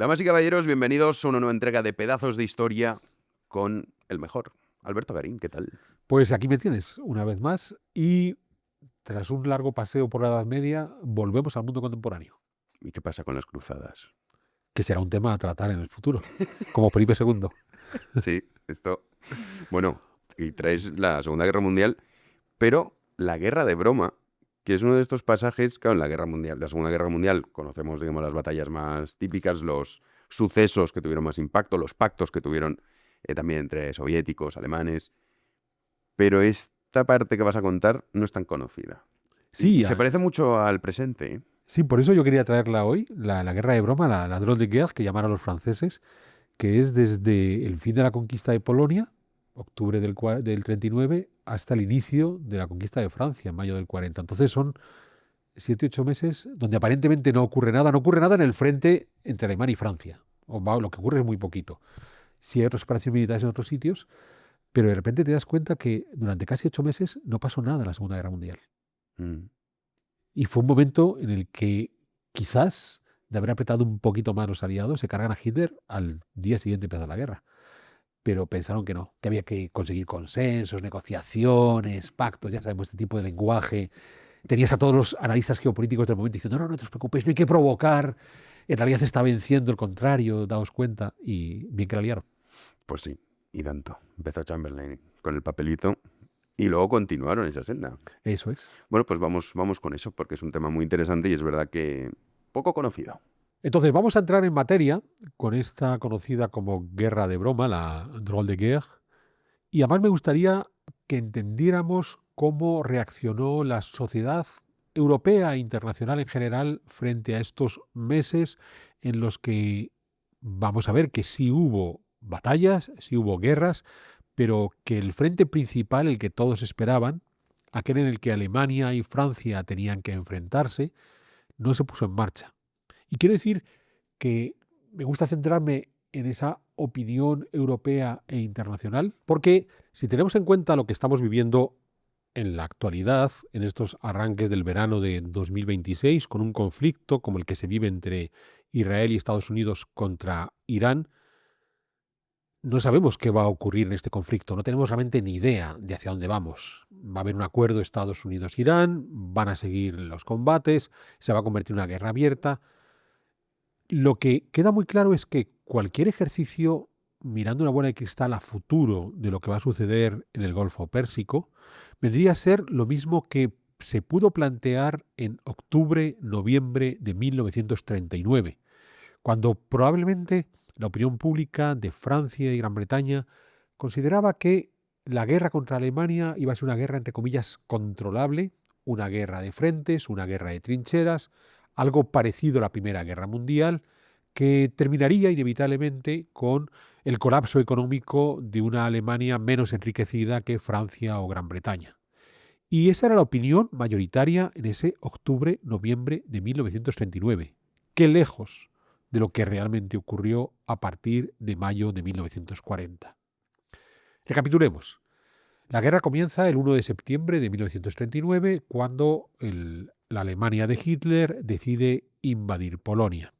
Damas y caballeros, bienvenidos a una nueva entrega de Pedazos de Historia con el mejor, Alberto Garín. ¿Qué tal? Pues aquí me tienes, una vez más, y tras un largo paseo por la Edad Media, volvemos al mundo contemporáneo, ¿Y qué pasa con las cruzadas? que será un tema a tratar en el futuro, como Felipe II. Sí, esto... Bueno, y traes la Segunda Guerra Mundial, pero la Guerra de Broma, que es uno de estos pasajes, claro, en la Segunda Guerra Mundial, conocemos, digamos, las batallas más típicas, los sucesos que tuvieron más impacto, los pactos que tuvieron también entre soviéticos, alemanes, pero esta parte que vas a contar no es tan conocida. Y Sí, se parece mucho al presente, ¿eh? sí, por eso yo quería traerla hoy, la Guerra de Broma, la Drôle de Guerre, que llamaron los franceses, que es desde el fin de la conquista de Polonia, octubre del 39, hasta el inicio de la conquista de Francia, en mayo del 40. Entonces son 7, 8 meses donde aparentemente no ocurre nada en el frente entre Alemania y Francia. Lo que ocurre es muy poquito. Sí hay otras operaciones militares en otros sitios, pero de repente te das cuenta que durante casi 8 meses no pasó nada en la Segunda Guerra Mundial. Mm. Y fue un momento en el que quizás, de haber apretado un poquito más los aliados, se cargan a Hitler al día siguiente de empezar la guerra. Pero pensaron que no, que había que conseguir consensos, negociaciones, pactos, ya sabemos, este tipo de lenguaje. Tenías a todos los analistas geopolíticos del momento diciendo, no, no te os preocupéis, no hay que provocar. En realidad está venciendo el contrario, daos cuenta, y bien que la liaron. Pues sí, y tanto. Empezó Chamberlain con el papelito y luego continuaron esa senda. Eso es. Bueno, pues vamos con eso, porque es un tema muy interesante y es verdad que poco conocido. Entonces, vamos a entrar en materia con esta conocida como Guerra de Broma, la Drôle de Guerre, y además me gustaría que entendiéramos cómo reaccionó la sociedad europea e internacional en general frente a estos meses en los que vamos a ver que sí hubo batallas, sí hubo guerras, pero que el frente principal, el que todos esperaban, aquel en el que Alemania y Francia tenían que enfrentarse, no se puso en marcha. Y quiero decir que me gusta centrarme en esa opinión europea e internacional, porque si tenemos en cuenta lo que estamos viviendo en la actualidad, en estos arranques del verano de 2026, con un conflicto como el que se vive entre Israel y Estados Unidos contra Irán, no sabemos qué va a ocurrir en este conflicto, no tenemos realmente ni idea de hacia dónde vamos. Va a haber un acuerdo Estados Unidos-Irán, van a seguir los combates, se va a convertir en una guerra abierta. Lo que queda muy claro es que cualquier ejercicio mirando una bola de cristal a futuro de lo que va a suceder en el Golfo Pérsico vendría a ser lo mismo que se pudo plantear en octubre, noviembre de 1939, cuando probablemente la opinión pública de Francia y Gran Bretaña consideraba que la guerra contra Alemania iba a ser una guerra, entre comillas, controlable, una guerra de frentes, una guerra de trincheras, algo parecido a la Primera Guerra Mundial, que terminaría inevitablemente con el colapso económico de una Alemania menos enriquecida que Francia o Gran Bretaña. Y esa era la opinión mayoritaria en ese octubre-noviembre de 1939. Qué lejos de lo que realmente ocurrió a partir de mayo de 1940. Recapitulemos. La guerra comienza el 1 de septiembre de 1939, cuando la Alemania de Hitler decide invadir Polonia.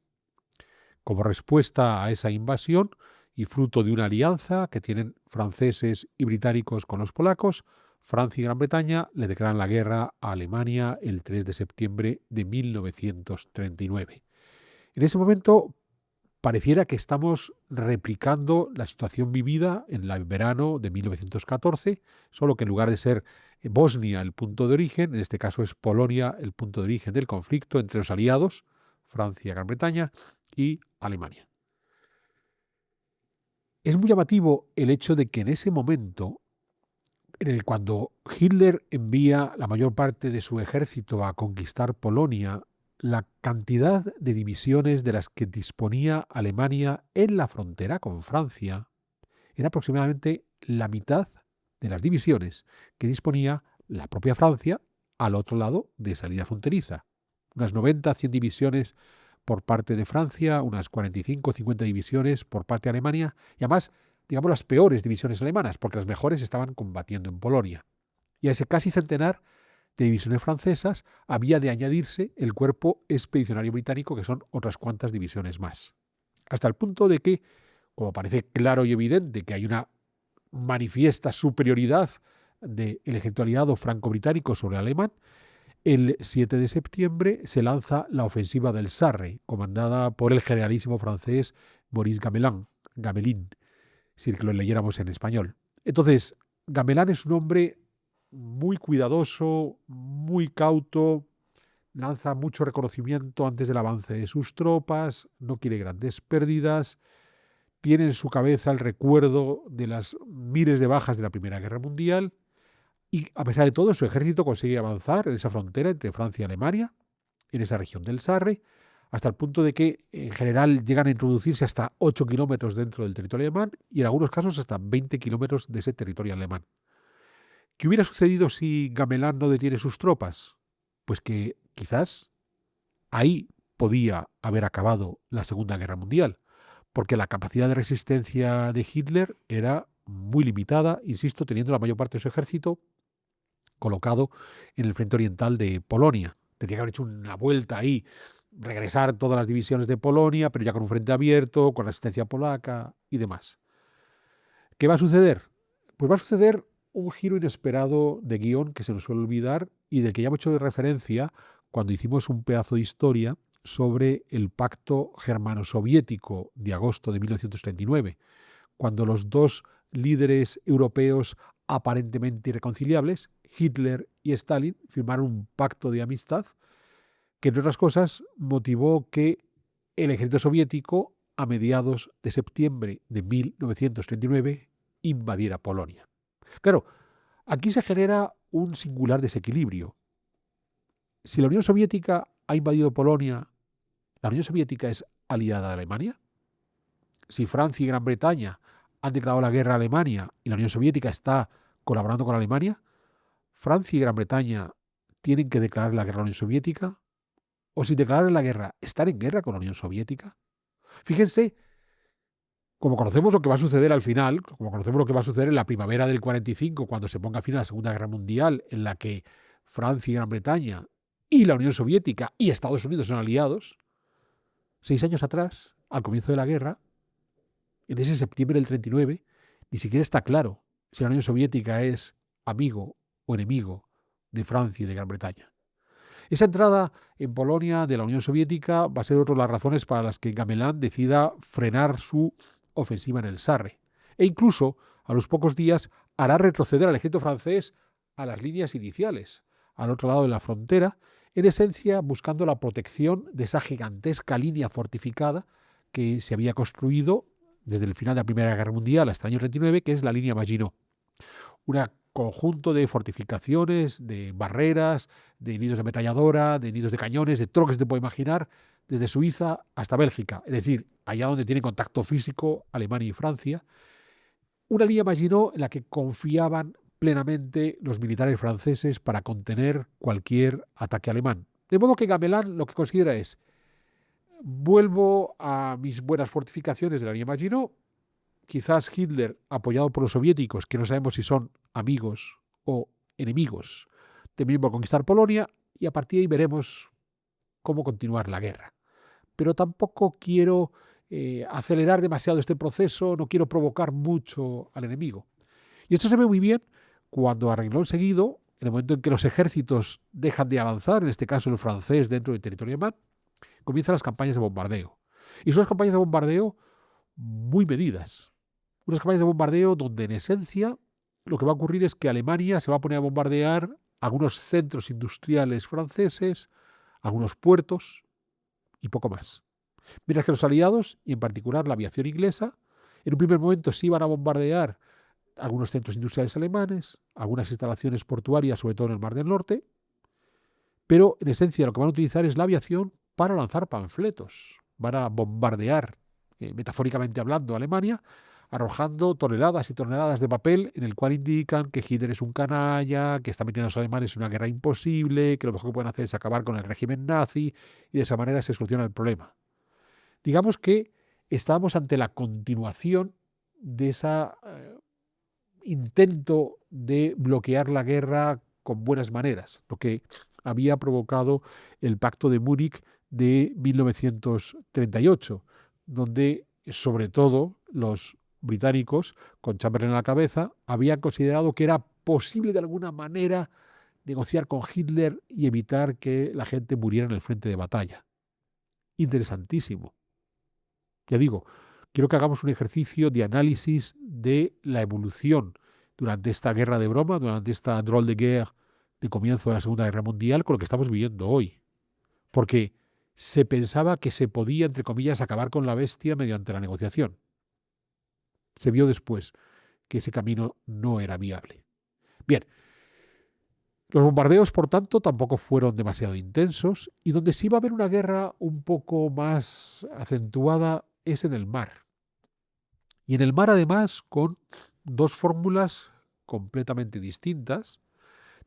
Como respuesta a esa invasión y fruto de una alianza que tienen franceses y británicos con los polacos, Francia y Gran Bretaña le declaran la guerra a Alemania el 3 de septiembre de 1939. En ese momento pareciera que estamos replicando la situación vivida en el verano de 1914, solo que en lugar de ser Bosnia el punto de origen, en este caso es Polonia el punto de origen del conflicto entre los aliados, Francia, Gran Bretaña y Alemania. Es muy llamativo el hecho de que en ese momento, cuando Hitler envía la mayor parte de su ejército a conquistar Polonia, la cantidad de divisiones de las que disponía Alemania en la frontera con Francia era aproximadamente la mitad de las divisiones que disponía la propia Francia al otro lado de esa línea fronteriza. Unas 90, 100 divisiones por parte de Francia, unas 45, 50 divisiones por parte de Alemania, y además, digamos, las peores divisiones alemanas, porque las mejores estaban combatiendo en Polonia. Y a ese casi centenar de divisiones francesas había de añadirse el cuerpo expedicionario británico, que son otras cuantas divisiones más. hasta el punto de que, como parece claro y evidente que hay una manifiesta superioridad del ejército aliado franco-británico sobre el alemán, el 7 de septiembre se lanza la ofensiva del Sarre, comandada por el generalísimo francés Maurice Gamelin, si lo leyéramos en español. Entonces, Gamelin es un hombre muy cuidadoso, muy cauto, lanza mucho reconocimiento antes del avance de sus tropas, no quiere grandes pérdidas, tiene en su cabeza el recuerdo de las miles de bajas de la Primera Guerra Mundial y, a pesar de todo, su ejército consigue avanzar en esa frontera entre Francia y Alemania, en esa región del Sarre, hasta el punto de que, en general, llegan a introducirse hasta 8 kilómetros dentro del territorio alemán y, en algunos casos, hasta 20 kilómetros de ese territorio alemán. ¿Qué hubiera sucedido si Gamelin no detiene sus tropas? Pues que quizás ahí podía haber acabado la Segunda Guerra Mundial, porque la capacidad de resistencia de Hitler era muy limitada, insisto, teniendo la mayor parte de su ejército colocado en el frente oriental de Polonia. Tendría que haber hecho una vuelta ahí, regresar todas las divisiones de Polonia, pero ya con un frente abierto, con resistencia polaca y demás. ¿Qué va a suceder? Pues va a suceder un giro inesperado de guión que se nos suele olvidar y del que ya hemos hecho referencia cuando hicimos un pedazo de historia sobre el pacto germano-soviético de agosto de 1939, cuando los dos líderes europeos aparentemente irreconciliables, Hitler y Stalin, firmaron un pacto de amistad que, entre otras cosas, motivó que el ejército soviético, a mediados de septiembre de 1939, invadiera Polonia. Claro, aquí se genera un singular desequilibrio. Si la Unión Soviética ha invadido Polonia, ¿la Unión Soviética es aliada de Alemania? Si Francia y Gran Bretaña han declarado la guerra a Alemania y la Unión Soviética está colaborando con Alemania, ¿Francia y Gran Bretaña tienen que declarar la guerra a la Unión Soviética? ¿O si declaran la guerra, están en guerra con la Unión Soviética? Fíjense, como conocemos lo que va a suceder al final, como conocemos lo que va a suceder en la primavera del 45, cuando se ponga fin a la Segunda Guerra Mundial, en la que Francia y Gran Bretaña y la Unión Soviética y Estados Unidos son aliados, 6 años atrás, al comienzo de la guerra, en ese septiembre del 39, ni siquiera está claro si la Unión Soviética es amigo o enemigo de Francia y de Gran Bretaña. Esa entrada en Polonia de la Unión Soviética va a ser otra de las razones para las que Gamelin decida frenar su ofensiva en el Sarre. E incluso, a los pocos días, hará retroceder al ejército francés a las líneas iniciales, al otro lado de la frontera, en esencia buscando la protección de esa gigantesca línea fortificada que se había construido desde el final de la Primera Guerra Mundial hasta el año 39, que es la línea Maginot. Un conjunto de fortificaciones, de barreras, de nidos de ametralladora, de nidos de cañones, de todo lo que se te puede imaginar, desde Suiza hasta Bélgica, es decir, allá donde tienen contacto físico Alemania y Francia. Una línea Maginot en la que confiaban plenamente los militares franceses para contener cualquier ataque alemán. De modo que Gamelin lo que considera es: vuelvo a mis buenas fortificaciones de la línea Maginot. Quizás Hitler, apoyado por los soviéticos, que no sabemos si son amigos o enemigos, termine por conquistar Polonia y a partir de ahí veremos cómo continuar la guerra. Pero tampoco quiero acelerar demasiado este proceso, no quiero provocar mucho al enemigo. Y esto se ve muy bien cuando, a renglón seguido, en el momento en que los ejércitos dejan de avanzar, en este caso el francés dentro del territorio alemán, comienzan las campañas de bombardeo. Y son las campañas de bombardeo muy medidas. Unas campañas de bombardeo donde, en esencia, lo que va a ocurrir es que Alemania se va a poner a bombardear algunos centros industriales franceses, algunos puertos y poco más. Mientras que los aliados, y en particular la aviación inglesa, en un primer momento sí van a bombardear algunos centros industriales alemanes, algunas instalaciones portuarias, sobre todo en el Mar del Norte, pero en esencia lo que van a utilizar es la aviación para lanzar panfletos. Van a bombardear, metafóricamente hablando, a Alemania, arrojando toneladas y toneladas de papel en el cual indican que Hitler es un canalla, que está metiendo a los alemanes en una guerra imposible, que lo mejor que pueden hacer es acabar con el régimen nazi y de esa manera se soluciona el problema. Digamos que estamos ante la continuación de ese intento de bloquear la guerra con buenas maneras, lo que había provocado el Pacto de Múnich de 1938, donde sobre todo los británicos, con Chamberlain a la cabeza, habían considerado que era posible de alguna manera negociar con Hitler y evitar que la gente muriera en el frente de batalla. Interesantísimo. Ya digo, quiero que hagamos un ejercicio de análisis de la evolución durante esta guerra de broma, durante esta drôle de guerre de comienzo de la Segunda Guerra Mundial, con lo que estamos viviendo hoy. Porque se pensaba que se podía, entre comillas, acabar con la bestia mediante la negociación. Se vio después que ese camino no era viable. Bien, los bombardeos, por tanto, tampoco fueron demasiado intensos, y donde sí va a haber una guerra un poco más acentuada es en el mar. Y en el mar, además, con dos fórmulas completamente distintas.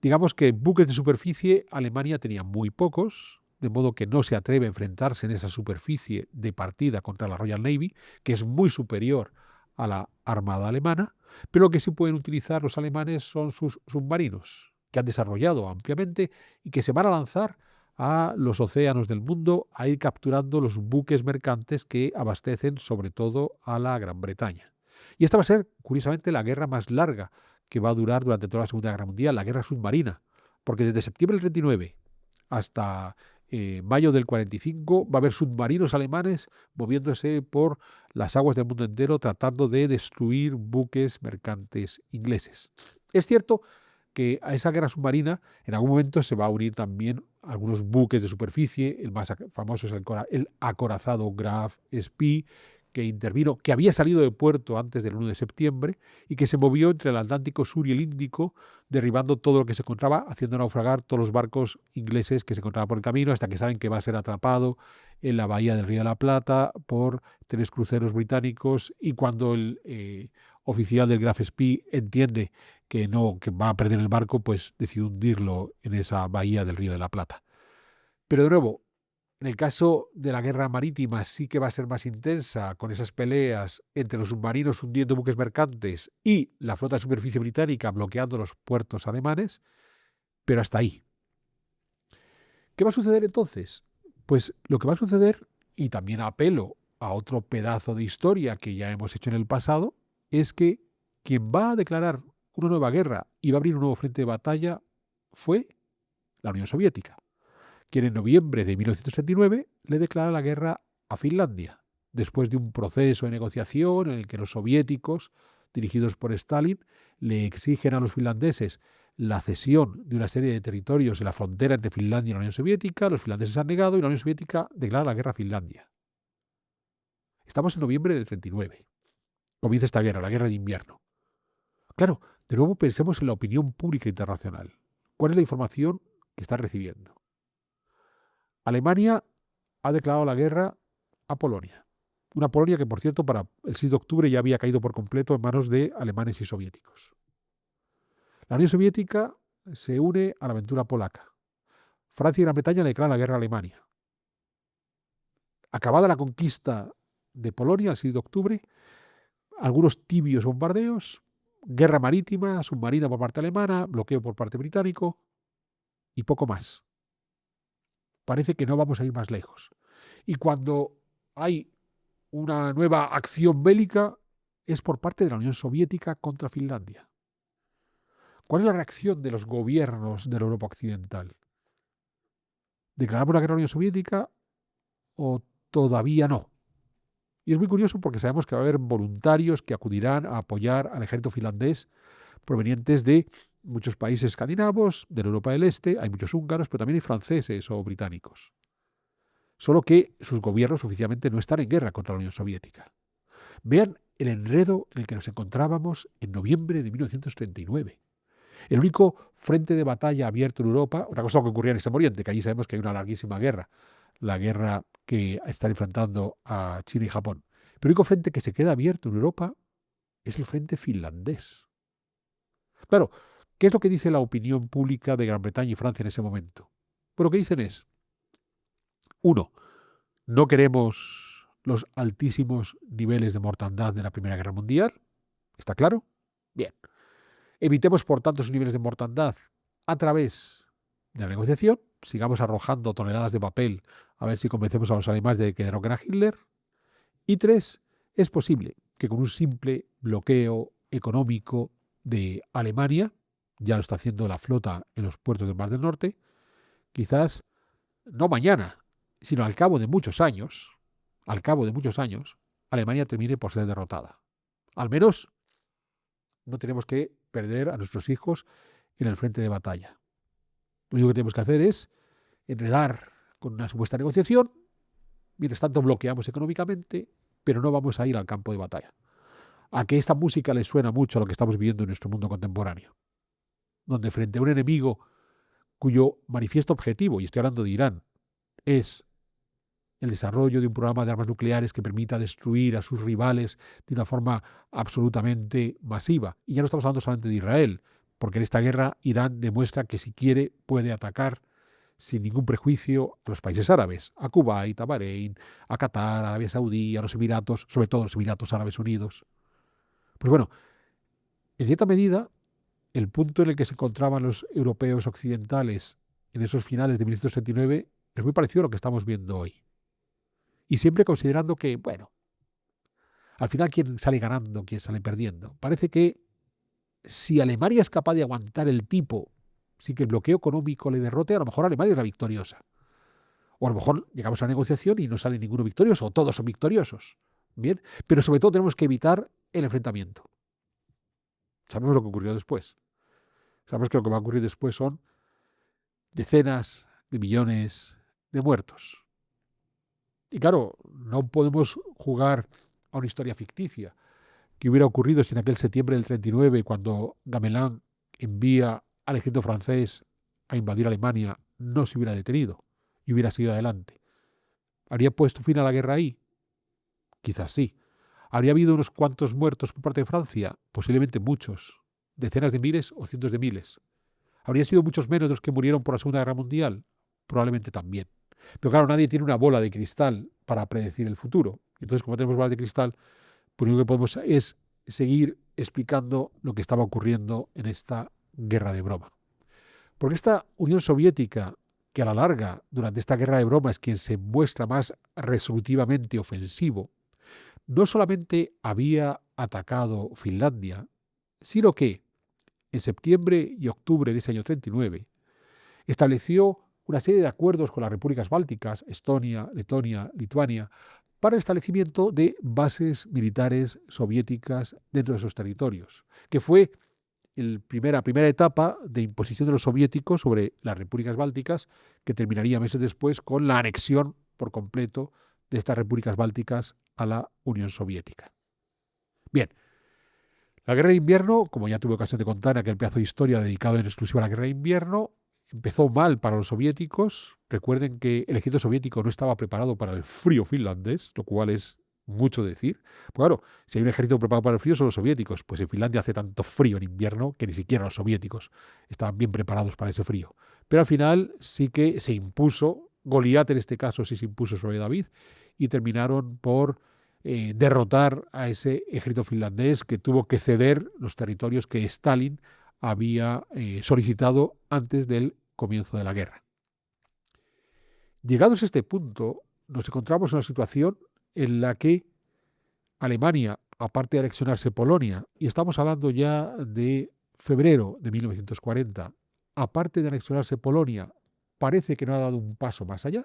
Digamos que buques de superficie Alemania tenía muy pocos, de modo que no se atreve a enfrentarse en esa superficie de partida contra la Royal Navy, que es muy superior a la Armada alemana, pero lo que sí pueden utilizar los alemanes son sus submarinos, que han desarrollado ampliamente y que se van a lanzar a los océanos del mundo a ir capturando los buques mercantes que abastecen sobre todo a la Gran Bretaña. Y esta va a ser, curiosamente, la guerra más larga que va a durar durante toda la Segunda Guerra Mundial, la guerra submarina, porque desde septiembre del 39 hasta mayo del 45 va a haber submarinos alemanes moviéndose por las aguas del mundo entero tratando de destruir buques mercantes ingleses. Es cierto que a esa guerra submarina en algún momento se va a unir también algunos buques de superficie, el más famoso es el acorazado Graf Spee, que intervino, que había salido de puerto antes del 1 de septiembre y que se movió entre el Atlántico Sur y el Índico, derribando todo lo que se encontraba, haciendo naufragar todos los barcos ingleses que se encontraban por el camino, hasta que saben que va a ser atrapado en la bahía del Río de la Plata por 3 cruceros británicos, y cuando el oficial del Graf Spee entiende que va a perder el barco, pues decide hundirlo en esa bahía del Río de la Plata. Pero de nuevo, en el caso de la guerra marítima sí que va a ser más intensa, con esas peleas entre los submarinos hundiendo buques mercantes y la flota de superficie británica bloqueando los puertos alemanes, pero hasta ahí. ¿Qué va a suceder entonces? Pues lo que va a suceder, y también apelo a otro pedazo de historia que ya hemos hecho en el pasado, es que quien va a declarar una nueva guerra y va a abrir un nuevo frente de batalla fue la Unión Soviética, quien en noviembre de 1939 le declara la guerra a Finlandia, después de un proceso de negociación en el que los soviéticos, dirigidos por Stalin, le exigen a los finlandeses la cesión de una serie de territorios en la frontera entre Finlandia y la Unión Soviética. Los finlandeses han negado y la Unión Soviética declara la guerra a Finlandia. Estamos en noviembre de 1939. Comienza esta guerra, la guerra de invierno. Claro, de nuevo pensemos en la opinión pública internacional. ¿Cuál es la información que está recibiendo? Alemania ha declarado la guerra a Polonia. Una Polonia que, por cierto, para el 6 de octubre ya había caído por completo en manos de alemanes y soviéticos. La Unión Soviética se une a la aventura polaca. Francia y Gran Bretaña le declaran la guerra a Alemania. Acabada la conquista de Polonia el 6 de octubre, algunos tibios bombardeos, guerra marítima, submarina por parte alemana, bloqueo por parte británico y poco más. Parece que no vamos a ir más lejos. Y cuando hay una nueva acción bélica es por parte de la Unión Soviética contra Finlandia. ¿Cuál es la reacción de los gobiernos de la Europa occidental? ¿Declaramos la guerra a la Unión Soviética o todavía no? Y es muy curioso porque sabemos que va a haber voluntarios que acudirán a apoyar al ejército finlandés provenientes de muchos países escandinavos, de la Europa del Este, hay muchos húngaros, pero también hay franceses o británicos. Solo que sus gobiernos oficialmente no están en guerra contra la Unión Soviética. Vean el enredo en el que nos encontrábamos en noviembre de 1939. El único frente de batalla abierto en Europa, otra cosa que ocurría en Extremo Oriente, que allí sabemos que hay una larguísima guerra, la guerra que están enfrentando a China y Japón. Pero el único frente que se queda abierto en Europa es el frente finlandés. Claro, ¿qué es lo que dice la opinión pública de Gran Bretaña y Francia en ese momento? Pues lo que dicen es, 1. No queremos los altísimos niveles de mortandad de la Primera Guerra Mundial. ¿Está claro? Bien. Evitemos, por tanto, esos niveles de mortandad a través de la negociación. Sigamos arrojando toneladas de papel a ver si convencemos a los alemanes de que derroquen a Hitler. Y 3, es posible que con un simple bloqueo económico de Alemania, ya lo está haciendo la flota en los puertos del Mar del Norte, quizás no mañana, sino al cabo de muchos años, Alemania termine por ser derrotada. Al menos no tenemos que perder a nuestros hijos en el frente de batalla. Lo único que tenemos que hacer es enredar con una supuesta negociación, mientras tanto bloqueamos económicamente, pero no vamos a ir al campo de batalla. A que esta música le suena mucho a lo que estamos viviendo en nuestro mundo contemporáneo, donde frente a un enemigo cuyo manifiesto objetivo, y estoy hablando de Irán, es el desarrollo de un programa de armas nucleares que permita destruir a sus rivales de una forma absolutamente masiva. Y ya no estamos hablando solamente de Israel, porque en esta guerra Irán demuestra que si quiere puede atacar sin ningún prejuicio a los países árabes, a Kuwait, a Bahrein, a Qatar, a Arabia Saudí, a los Emiratos, sobre todo los Emiratos Árabes Unidos. Pues bueno, en cierta medida, el punto en el que se encontraban los europeos occidentales en esos finales de 1939 es muy parecido a lo que estamos viendo hoy. Y siempre considerando que, bueno, al final quién sale ganando, quién sale perdiendo. Parece que si Alemania es capaz de aguantar el tipo sin que el bloqueo económico le derrote, a lo mejor Alemania es la victoriosa. O a lo mejor llegamos a la negociación y no sale ninguno victorioso, o todos son victoriosos. Bien, pero sobre todo tenemos que evitar el enfrentamiento. Sabemos lo que ocurrió después. Sabemos que lo que va a ocurrir después son decenas de millones de muertos. Y claro, no podemos jugar a una historia ficticia que hubiera ocurrido si en aquel septiembre del 39, cuando Gamelin envía al ejército francés a invadir Alemania, no se hubiera detenido y hubiera seguido adelante. ¿Habría puesto fin a la guerra ahí? Quizás sí. ¿Habría habido unos cuantos muertos por parte de Francia? Posiblemente muchos. Decenas de miles o cientos de miles. ¿Habría sido muchos menos de los que murieron por la Segunda Guerra Mundial? Probablemente también. Pero claro, nadie tiene una bola de cristal para predecir el futuro. Entonces, como tenemos bolas de cristal, pues lo único que podemos es seguir explicando lo que estaba ocurriendo en esta guerra de broma. Porque esta Unión Soviética, que a la larga, durante esta guerra de broma, es quien se muestra más resolutivamente ofensivo, no solamente había atacado Finlandia, sino que en septiembre y octubre de ese año 39 estableció una serie de acuerdos con las repúblicas bálticas, Estonia, Letonia, Lituania, para el establecimiento de bases militares soviéticas dentro de esos territorios, que fue la primera etapa de imposición de los soviéticos sobre las repúblicas bálticas, que terminaría meses después con la anexión por completo de estas repúblicas bálticas a la Unión Soviética. Bien, la guerra de invierno, como ya tuve ocasión de contar en aquel pedazo de historia dedicado en exclusiva a la guerra de invierno, empezó mal para los soviéticos. Recuerden que el ejército soviético no estaba preparado para el frío finlandés, lo cual es mucho decir. Pues claro, si hay un ejército preparado para el frío son los soviéticos. Pues en Finlandia hace tanto frío en invierno que ni siquiera los soviéticos estaban bien preparados para ese frío. Pero al final sí que se impuso, Goliat en este caso sí se impuso sobre David, y terminaron por derrotar a ese ejército finlandés que tuvo que ceder los territorios que Stalin había solicitado antes del comienzo de la guerra. Llegados a este punto, nos encontramos en una situación en la que Alemania, aparte de anexionarse Polonia, y estamos hablando ya de febrero de 1940, aparte de anexionarse Polonia, parece que no ha dado un paso más allá.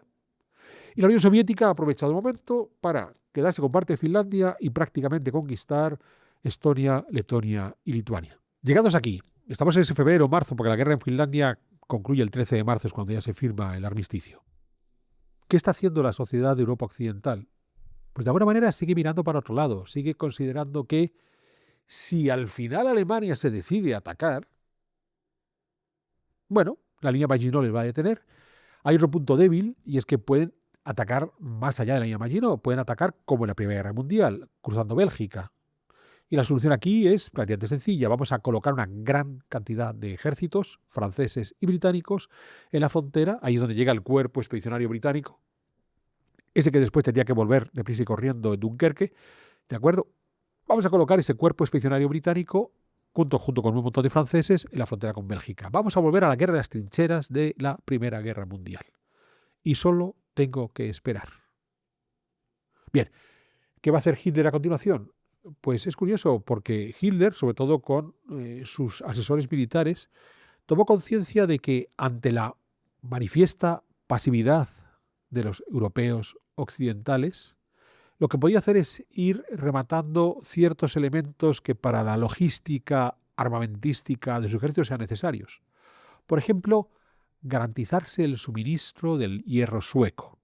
Y la Unión Soviética ha aprovechado el momento para quedarse con parte de Finlandia y prácticamente conquistar Estonia, Letonia y Lituania. Llegados aquí, estamos en ese febrero o marzo, porque la guerra en Finlandia concluye el 13 de marzo, es cuando ya se firma el armisticio. ¿Qué está haciendo la sociedad de Europa Occidental? Pues de alguna manera sigue mirando para otro lado, sigue considerando que si al final Alemania se decide a atacar, bueno, la línea Maginot les va a detener. Hay otro punto débil y es que pueden atacar más allá de la línea Maginot, pueden atacar como en la Primera Guerra Mundial, cruzando Bélgica. Y la solución aquí es prácticamente sencilla. Vamos a colocar una gran cantidad de ejércitos franceses y británicos en la frontera, ahí es donde llega el cuerpo expedicionario británico, ese que después tendría que volver deprisa y corriendo en Dunkerque, ¿de acuerdo? Vamos a colocar ese cuerpo expedicionario británico junto con un montón de franceses en la frontera con Bélgica. Vamos a volver a la guerra de las trincheras de la Primera Guerra Mundial. Y solo tengo que esperar. Bien, ¿Qué va a hacer Hitler a continuación? Pues es curioso porque Hitler, sobre todo con sus asesores militares, tomó conciencia de que ante la manifiesta pasividad de los europeos occidentales, lo que podía hacer es ir rematando ciertos elementos que para la logística armamentística de su ejército sean necesarios. Por ejemplo, garantizarse el suministro del hierro sueco,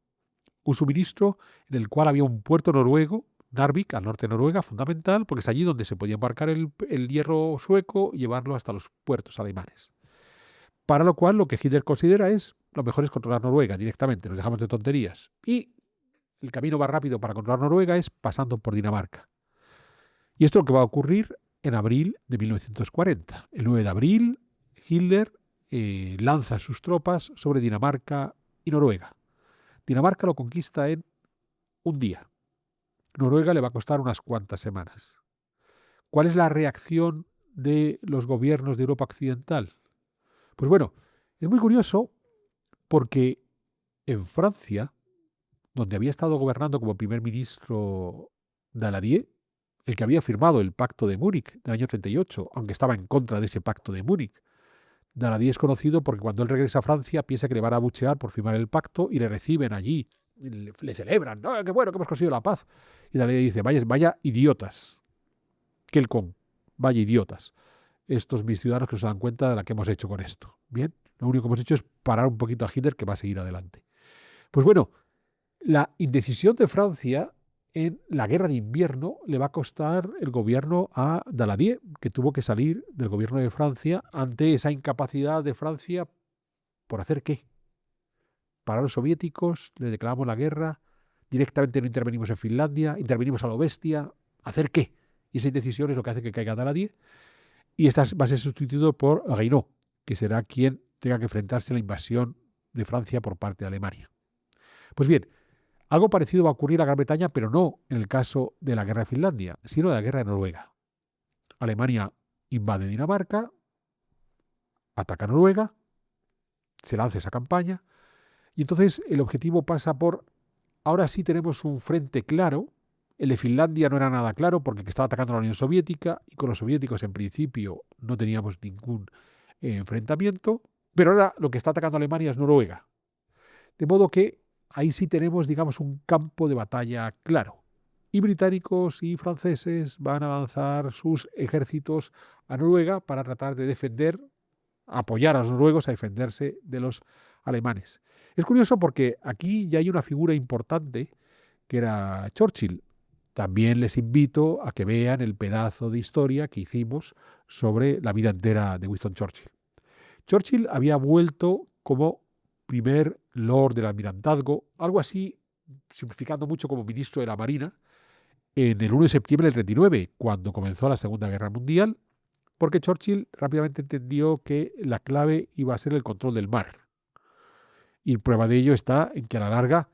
un suministro en el cual había un puerto noruego, Narvik, al norte de Noruega, fundamental, porque es allí donde se podía embarcar el hierro sueco y llevarlo hasta los puertos alemanes. Para lo cual, lo que Hitler considera es lo mejor es controlar Noruega directamente, nos dejamos de tonterías. Y el camino más rápido para controlar Noruega es pasando por Dinamarca. Y esto es lo que va a ocurrir en abril de 1940. El 9 de abril, Hitler lanza sus tropas sobre Dinamarca y Noruega. Dinamarca lo conquista en un día. Noruega le va a costar unas cuantas semanas. ¿Cuál es la reacción de los gobiernos de Europa Occidental? Pues bueno, es muy curioso porque en Francia, donde había estado gobernando como primer ministro Daladier, el que había firmado el Pacto de Múnich del año 38, aunque estaba en contra de ese Pacto de Múnich. Daladier es conocido porque cuando él regresa a Francia piensa que le van a abuchear por firmar el pacto y le reciben allí, le celebran, ¡no, qué bueno que hemos conseguido la paz! Y Daladier dice, vaya idiotas, Quelcon, vaya idiotas, estos mis ciudadanos que no se dan cuenta de la que hemos hecho con esto. Bien, lo único que hemos hecho es parar un poquito a Hitler que va a seguir adelante. Pues bueno, la indecisión de Francia en la guerra de invierno le va a costar el gobierno a Daladier, que tuvo que salir del gobierno de Francia ante esa incapacidad de Francia por hacer qué. Para los soviéticos le declaramos la guerra, directamente no intervenimos en Finlandia, intervenimos a lo bestia, ¿hacer qué? Y esa indecisión es lo que hace que caiga Daladier y esta va a ser sustituido por Reynaud, que será quien tenga que enfrentarse a la invasión de Francia por parte de Alemania. Pues bien, algo parecido va a ocurrir a Gran Bretaña, pero no en el caso de la guerra de Finlandia, sino de la guerra de Noruega. Alemania invade Dinamarca, ataca Noruega, se lanza esa campaña, y entonces el objetivo pasa por, ahora sí tenemos un frente claro, el de Finlandia no era nada claro porque estaba atacando a la Unión Soviética, y con los soviéticos en principio no teníamos ningún enfrentamiento, pero ahora lo que está atacando a Alemania es Noruega. De modo que ahí sí tenemos, digamos, un campo de batalla claro. Y británicos y franceses van a lanzar sus ejércitos a Noruega para tratar de defender, apoyar a los noruegos a defenderse de los alemanes. Es curioso porque aquí ya hay una figura importante que era Churchill. También les invito a que vean el pedazo de historia que hicimos sobre la vida entera de Winston Churchill. Churchill había vuelto como primer lord del almirantazgo, algo así, simplificando mucho, como ministro de la Marina, en el 1 de septiembre del 39, cuando comenzó la Segunda Guerra Mundial, porque Churchill rápidamente entendió que la clave iba a ser el control del mar. Y prueba de ello está en que a la larga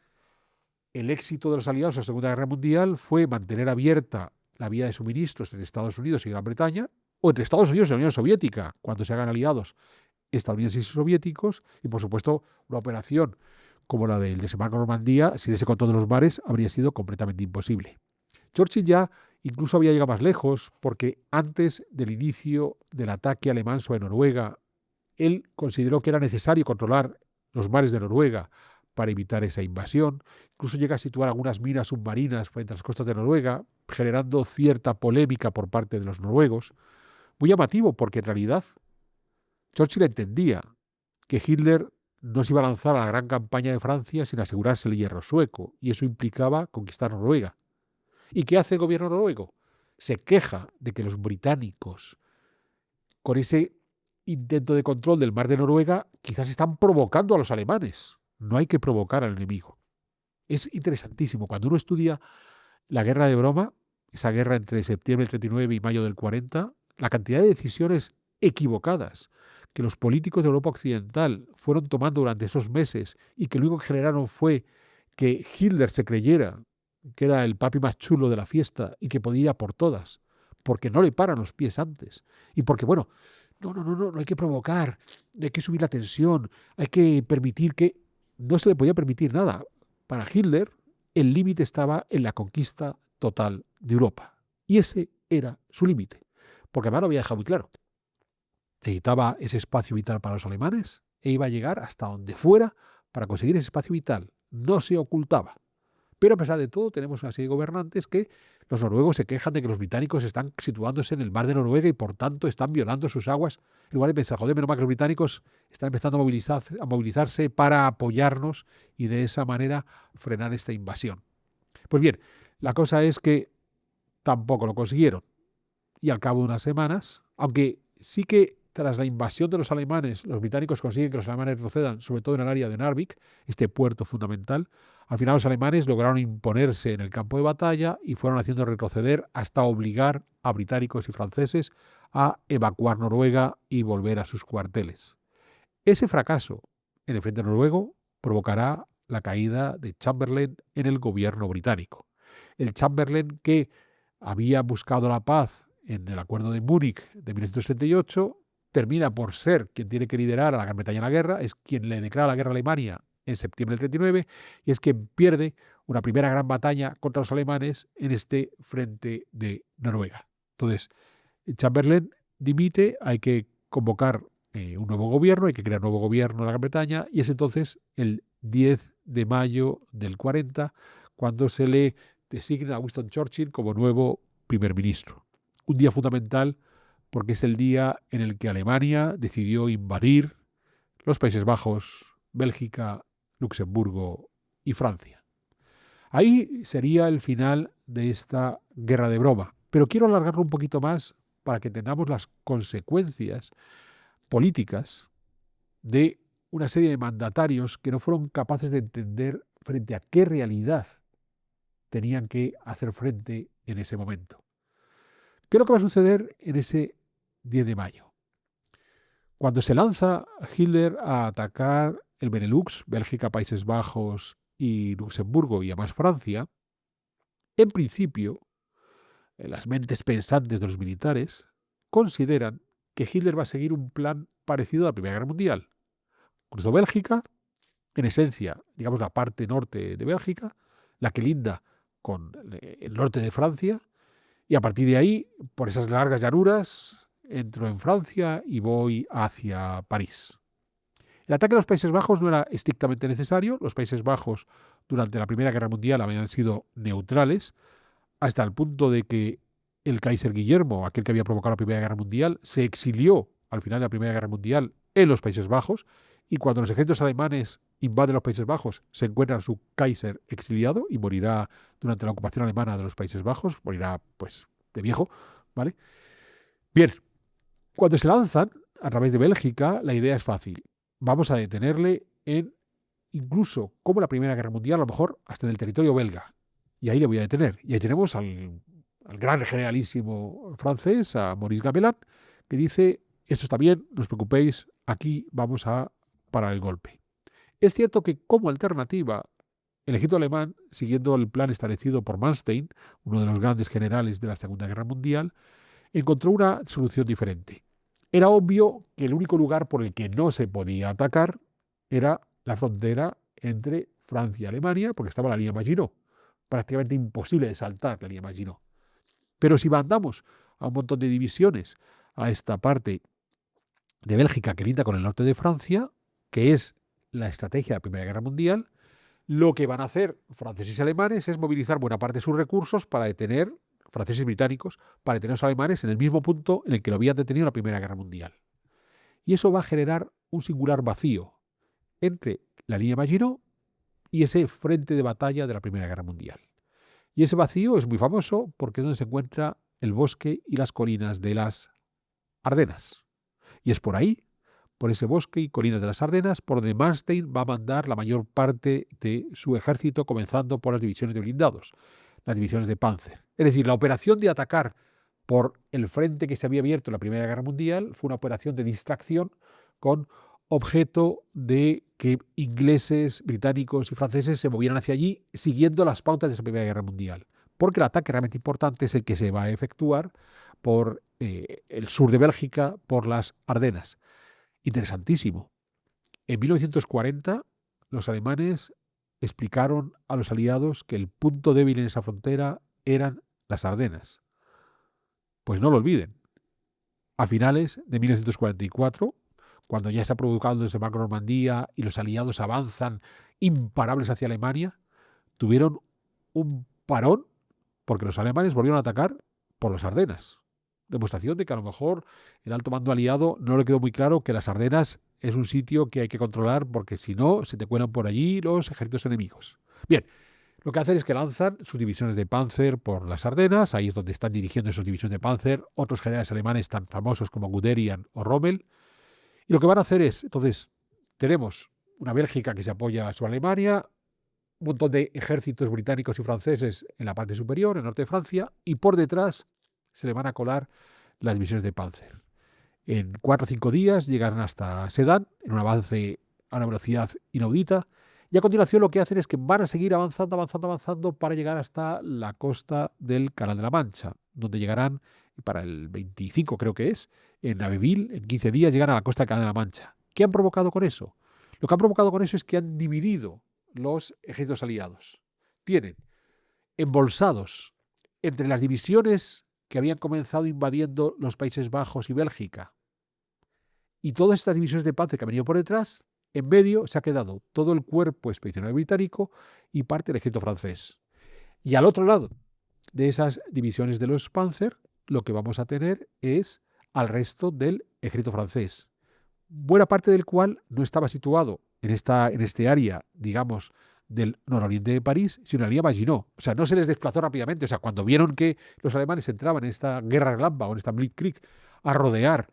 el éxito de los aliados en la Segunda Guerra Mundial fue mantener abierta la vía de suministros entre Estados Unidos y Gran Bretaña, o entre Estados Unidos y la Unión Soviética, cuando se hagan aliados estadounidenses y soviéticos, y por supuesto una operación como la del desembarco en Normandía, sin ese control de los mares, habría sido completamente imposible. Churchill ya incluso había llegado más lejos, porque antes del inicio del ataque alemán sobre Noruega, él consideró que era necesario controlar los mares de Noruega para evitar esa invasión. Incluso llega a situar algunas minas submarinas frente a las costas de Noruega, generando cierta polémica por parte de los noruegos. Muy llamativo, porque en realidad Churchill entendía que Hitler no se iba a lanzar a la gran campaña de Francia sin asegurarse el hierro sueco, y eso implicaba conquistar Noruega. ¿Y qué hace el gobierno noruego? Se queja de que los británicos, con ese intento de control del mar de Noruega, quizás están provocando a los alemanes. No hay que provocar al enemigo. Es interesantísimo. Cuando uno estudia la guerra de Broma, esa guerra entre septiembre del 39 y mayo del 40, la cantidad de decisiones equivocadas que los políticos de Europa Occidental fueron tomando durante esos meses y que lo único que generaron fue que Hitler se creyera que era el papi más chulo de la fiesta y que podía ir a por todas, porque no le paran los pies antes. Y porque, bueno, no hay que provocar, hay que subir la tensión, hay que permitir no se le podía permitir nada. Para Hitler, el límite estaba en la conquista total de Europa. Y ese era su límite, porque además lo había dejado muy claro. Necesitaba ese espacio vital para los alemanes e iba a llegar hasta donde fuera para conseguir ese espacio vital. No se ocultaba. Pero a pesar de todo, tenemos una serie de gobernantes que los noruegos se quejan de que los británicos están situándose en el mar de Noruega y por tanto están violando sus aguas. En lugar de pensar, joder, menos mal que los británicos están empezando a movilizarse para apoyarnos y de esa manera frenar esta invasión. Pues bien, la cosa es que tampoco lo consiguieron. Y al cabo de unas semanas, aunque sí que tras la invasión de los alemanes, los británicos consiguen que los alemanes retrocedan, sobre todo en el área de Narvik, este puerto fundamental, al final los alemanes lograron imponerse en el campo de batalla y fueron haciendo retroceder hasta obligar a británicos y franceses a evacuar Noruega y volver a sus cuarteles. Ese fracaso en el frente noruego provocará la caída de Chamberlain en el gobierno británico. El Chamberlain que había buscado la paz en el Acuerdo de Múnich de 1978, termina por ser quien tiene que liderar a la Gran Bretaña en la guerra, es quien le declara la guerra a Alemania en septiembre del 39 y es quien pierde una primera gran batalla contra los alemanes en este frente de Noruega. Entonces, Chamberlain dimite, hay que convocar un nuevo gobierno, hay que crear un nuevo gobierno en la Gran Bretaña y es entonces el 10 de mayo del 40 cuando se le designa a Winston Churchill como nuevo primer ministro. Un día fundamental porque es el día en el que Alemania decidió invadir los Países Bajos, Bélgica, Luxemburgo y Francia. Ahí sería el final de esta guerra de broma, pero quiero alargarlo un poquito más para que entendamos las consecuencias políticas de una serie de mandatarios que no fueron capaces de entender frente a qué realidad tenían que hacer frente en ese momento. ¿Qué es lo que va a suceder en ese 10 de mayo? Cuando se lanza Hitler a atacar el Benelux, Bélgica, Países Bajos y Luxemburgo y además Francia, en principio, las mentes pensantes de los militares consideran que Hitler va a seguir un plan parecido a la Primera Guerra Mundial. Cruzó Bélgica, en esencia, digamos la parte norte de Bélgica, la que linda con el norte de Francia, y a partir de ahí, por esas largas llanuras, entro en Francia y voy hacia París. El ataque a los Países Bajos no era estrictamente necesario. Los Países Bajos durante la Primera Guerra Mundial habían sido neutrales, hasta el punto de que el Kaiser Guillermo, aquel que había provocado la Primera Guerra Mundial, se exilió al final de la Primera Guerra Mundial en los Países Bajos, y cuando los ejércitos alemanes invaden los Países Bajos, se encuentra a su Kaiser exiliado y morirá durante la ocupación alemana de los Países Bajos, morirá pues de viejo, ¿vale? Bien, cuando se lanzan a través de Bélgica, la idea es fácil. Vamos a detenerle en incluso como la Primera Guerra Mundial, a lo mejor hasta en el territorio belga. Y ahí le voy a detener. Y ahí tenemos al gran generalísimo francés, a Maurice Gamelin, que dice, esto está bien, no os preocupéis, aquí vamos a parar el golpe. Es cierto que como alternativa, el ejército alemán, siguiendo el plan establecido por Manstein, uno de los grandes generales de la Segunda Guerra Mundial, encontró una solución diferente. Era obvio que el único lugar por el que no se podía atacar era la frontera entre Francia y Alemania, porque estaba la línea Maginot. Prácticamente imposible de saltar la línea Maginot. Pero si mandamos a un montón de divisiones a esta parte de Bélgica que linda con el norte de Francia, que es la estrategia de la Primera Guerra Mundial, lo que van a hacer franceses y alemanes es movilizar buena parte de sus recursos para detener, franceses y británicos, para detener a los alemanes en el mismo punto en el que lo habían detenido en la Primera Guerra Mundial. Y eso va a generar un singular vacío entre la línea Maginot y ese frente de batalla de la Primera Guerra Mundial. Y ese vacío es muy famoso porque es donde se encuentra el bosque y las colinas de las Ardenas. Y es por ahí, por ese bosque y colinas de las Ardenas, por donde Manstein va a mandar la mayor parte de su ejército, comenzando por las divisiones de blindados, las divisiones de Panzer. Es decir, la operación de atacar por el frente que se había abierto en la Primera Guerra Mundial fue una operación de distracción con objeto de que ingleses, británicos y franceses se movieran hacia allí siguiendo las pautas de esa Primera Guerra Mundial. Porque el ataque realmente importante es el que se va a efectuar por el sur de Bélgica, por las Ardenas. Interesantísimo. En 1940, los alemanes explicaron a los aliados que el punto débil en esa frontera eran las Ardenas. Pues no lo olviden. A finales de 1944, cuando ya se ha provocado el desembarco en Normandía y los aliados avanzan imparables hacia Alemania, tuvieron un parón porque los alemanes volvieron a atacar por las Ardenas. Demostración de que a lo mejor el alto mando aliado no le quedó muy claro que las Ardenas es un sitio que hay que controlar porque si no se te cuelan por allí los ejércitos enemigos. Bien, lo que hacen es que lanzan sus divisiones de Panzer por las Ardenas, ahí es donde están dirigiendo esas divisiones de Panzer otros generales alemanes tan famosos como Guderian o Rommel. Y lo que van a hacer es, entonces, tenemos una Bélgica que se apoya sobre Alemania, un montón de ejércitos británicos y franceses en la parte superior, en el norte de Francia, y por detrás se le van a colar las divisiones de Panzer. En 4 o 5 días llegarán hasta Sedan, en un avance a una velocidad inaudita, y a continuación lo que hacen es que van a seguir avanzando para llegar hasta la costa del Canal de la Mancha, donde llegarán para el 25 creo que es, en Abbeville, en 15 días llegan a la costa del Canal de la Mancha. ¿Qué han provocado con eso? Lo que han provocado con eso es que han dividido los ejércitos aliados. Tienen embolsados entre las divisiones que habían comenzado invadiendo los Países Bajos y Bélgica y todas estas divisiones de Panzer que han venido por detrás, en medio se ha quedado todo el cuerpo expedicionario británico y parte del ejército francés. Y al otro lado de esas divisiones de los Panzer, lo que vamos a tener es al resto del ejército francés, buena parte del cual no estaba situado en este área, digamos, del nororiente de París, sino en la línea Maginot. O sea, no se les desplazó rápidamente. O sea, cuando vieron que los alemanes entraban en esta guerra relámpago, en esta Blitzkrieg, a rodear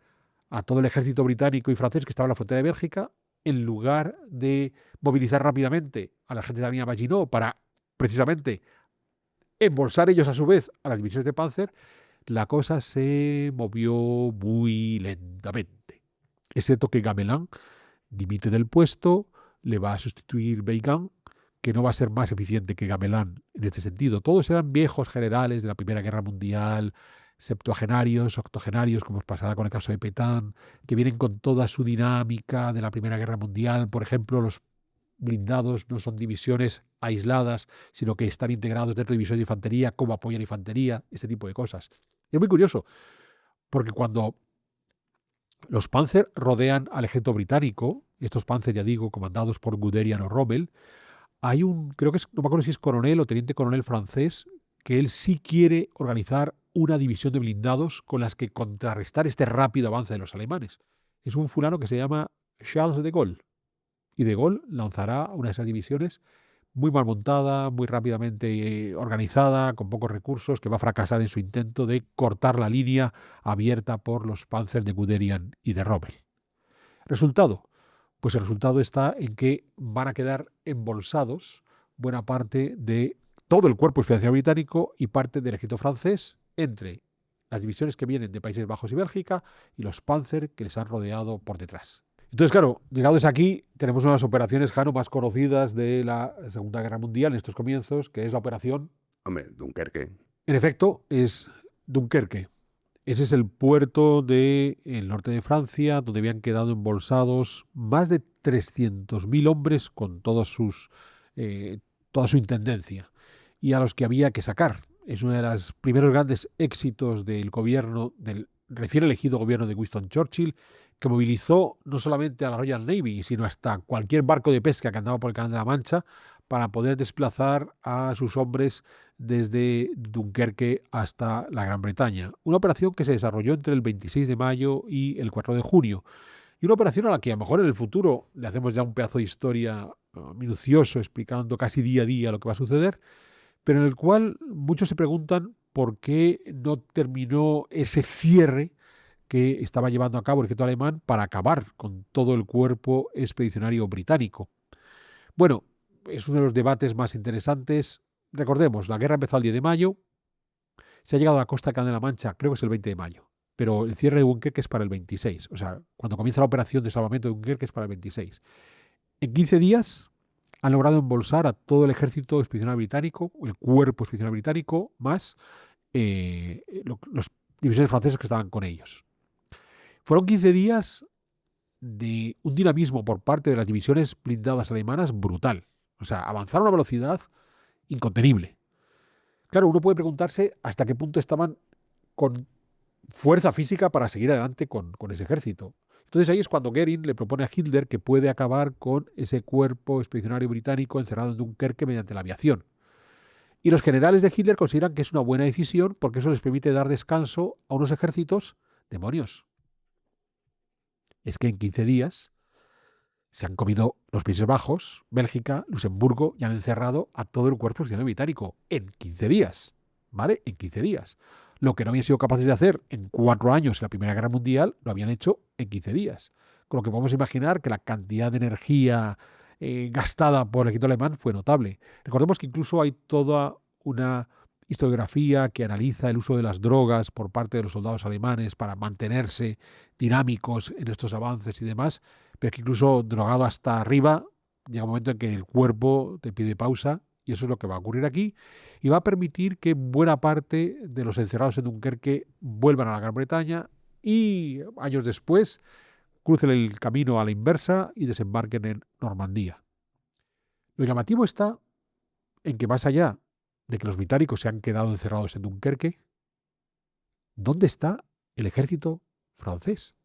a todo el ejército británico y francés que estaba en la frontera de Bélgica, en lugar de movilizar rápidamente a la gente de la línea Maginot para precisamente embolsar ellos a su vez a las divisiones de Panzer, la cosa se movió muy lentamente. Es cierto que Gamelin dimite del puesto, le va a sustituir Weygand, que no va a ser más eficiente que Gamelin en este sentido. Todos eran viejos generales de la Primera Guerra Mundial, septuagenarios, octogenarios, como pasará con el caso de Pétain, que vienen con toda su dinámica de la Primera Guerra Mundial. Por ejemplo, los blindados no son divisiones aisladas, sino que están integrados dentro de divisiones de infantería, como apoyan infantería, este tipo de cosas. Y es muy curioso, porque cuando los Panzer rodean al ejército británico, estos Panzer, ya digo, comandados por Guderian o Rommel, hay creo que es, no me acuerdo si es coronel o teniente coronel francés, que él sí quiere organizar una división de blindados con las que contrarrestar este rápido avance de los alemanes. Es un fulano que se llama Charles de Gaulle. Y de Gaulle lanzará una de esas divisiones muy mal montada, muy rápidamente organizada, con pocos recursos, que va a fracasar en su intento de cortar la línea abierta por los Panzer de Guderian y de Rommel. ¿Resultado? Pues el resultado está en que van a quedar embolsados buena parte de todo el cuerpo expedicionario británico y parte del ejército francés entre las divisiones que vienen de Países Bajos y Bélgica y los Panzer que les han rodeado por detrás. Entonces, claro, llegados aquí, tenemos una de las operaciones, Jano, más conocidas de la Segunda Guerra Mundial en estos comienzos, que es la operación, Hombre, Dunkerque. en efecto, es Dunkerque. Ese es el puerto del norte de Francia, donde habían quedado embolsados más de 300.000 hombres con toda su intendencia, y a los que había que sacar. Es uno de los primeros grandes éxitos del gobierno, del recién elegido gobierno de Winston Churchill, que movilizó no solamente a la Royal Navy, sino hasta cualquier barco de pesca que andaba por el Canal de la Mancha para poder desplazar a sus hombres desde Dunkerque hasta la Gran Bretaña. Una operación que se desarrolló entre el 26 de mayo y el 4 de junio. Y una operación a la que a lo mejor en el futuro le hacemos ya un pedazo de historia minucioso, explicando casi día a día lo que va a suceder, pero en el cual muchos se preguntan por qué no terminó ese cierre que estaba llevando a cabo el ejército alemán para acabar con todo el cuerpo expedicionario británico. Bueno, es uno de los debates más interesantes. Recordemos, la guerra empezó el 10 de mayo, se ha llegado a la costa del Canal de la Mancha, creo que es el 20 de mayo, pero el cierre de Dunkerque es para el 26, o sea, cuando comienza la operación de salvamento de Dunkerque es para el 26. En 15 días han logrado embolsar a todo el ejército expedicionario británico, el cuerpo expedicionario británico, más los divisiones francesas que estaban con ellos. Fueron 15 días de un dinamismo por parte de las divisiones blindadas alemanas brutal. O sea, avanzaron a una velocidad incontenible. Claro, uno puede preguntarse hasta qué punto estaban con fuerza física para seguir adelante con ese ejército. Entonces ahí es cuando Goering le propone a Hitler que puede acabar con ese cuerpo expedicionario británico encerrado en Dunkerque mediante la aviación. Y los generales de Hitler consideran que es una buena decisión porque eso les permite dar descanso a unos ejércitos. Demonios. Es que en 15 días se han comido los Países Bajos, Bélgica, Luxemburgo y han encerrado a todo el cuerpo expedicionario británico en 15 días. ¿Vale? En 15 días. Lo que no habían sido capaces de hacer en 4 años en la Primera Guerra Mundial, lo habían hecho en 15 días. Con lo que podemos imaginar que la cantidad de energía gastada por el ejército alemán fue notable. Recordemos que incluso hay toda una historiografía que analiza el uso de las drogas por parte de los soldados alemanes para mantenerse dinámicos en estos avances y demás, pero es que incluso drogado hasta arriba, llega un momento en que el cuerpo te pide pausa y eso es lo que va a ocurrir aquí y va a permitir que buena parte de los encerrados en Dunkerque vuelvan a la Gran Bretaña y años después crucen el camino a la inversa y desembarquen en Normandía. Lo llamativo está en que más allá de que los británicos se han quedado encerrados en Dunkerque, ¿dónde está el ejército francés?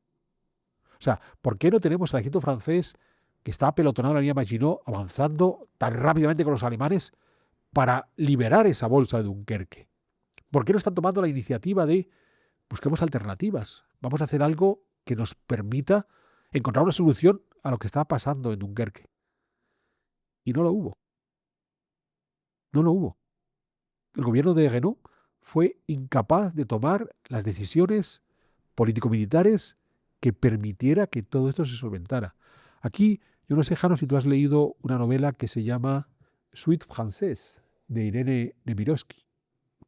O sea, ¿por qué no tenemos al ejército francés que está apelotonado en la línea Maginot avanzando tan rápidamente con los alemanes para liberar esa bolsa de Dunkerque? ¿Por qué no están tomando la iniciativa de busquemos alternativas? Vamos a hacer algo que nos permita encontrar una solución a lo que estaba pasando en Dunkerque. Y no lo hubo. No lo hubo. El gobierno de Guénot fue incapaz de tomar las decisiones político-militares que permitiera que todo esto se solventara. Aquí, yo no sé, Jano, si tú has leído una novela que se llama Suite Française, de Irene Nemirovsky.